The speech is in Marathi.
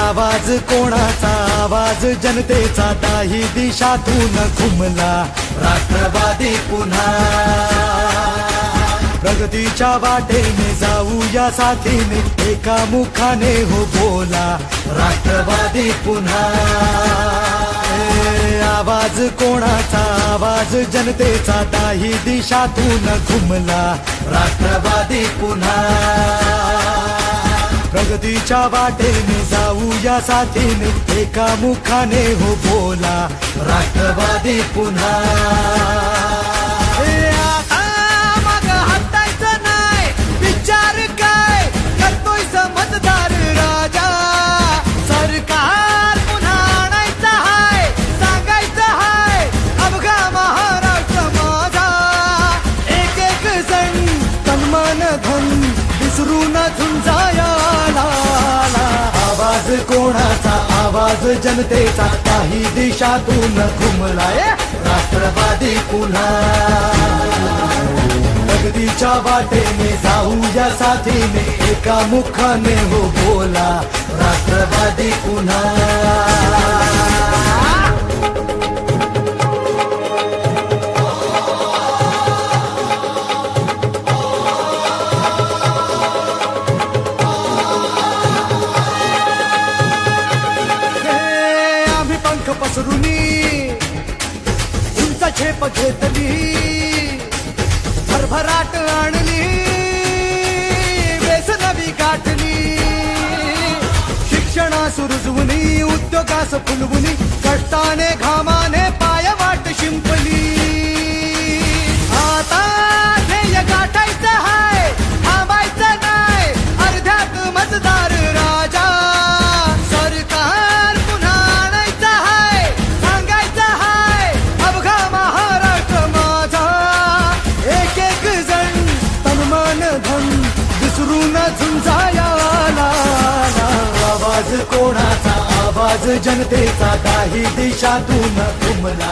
आवाज कोणाचा आवाज जनतेचा दाही दिशातून घुमला राष्ट्रवादी पुन्हा प्रगतीच्या वाटेने जाऊया साथीने एका मुखाने हो बोला राष्ट्रवादी पुन्हा आवाज कोणाचा आवाज जनतेचा दाही दिशातून घुमला राष्ट्रवादी पुन्हा प्रगतीच्या वाटेने जाऊया साथीने एका मुखाने हो बोला राष्ट्रवादी पुन्हा आवाज कोणाचा आवाज जनतेचा काही दिशातून घुमलाय राष्ट्रवादी पुन्हा प्रगतीच्या वाटेने जाऊया साथीने एका मुखाने हो बोला राष्ट्रवादी पुन्हा पसरुनी उंच झेप घेतली भरभराट आणली व्यसनवी गाठली शिक्षणास रुजवुनी उद्योगास फुलवुनी कष्टाने घामाने पायवाट शिंपली आता ध्येय गाठायचं हाय थांबायचं नाही अर्ध्यात मतदार राजा आवाज कोणाचा आवाज जनतेचा काही दिशातून घुमला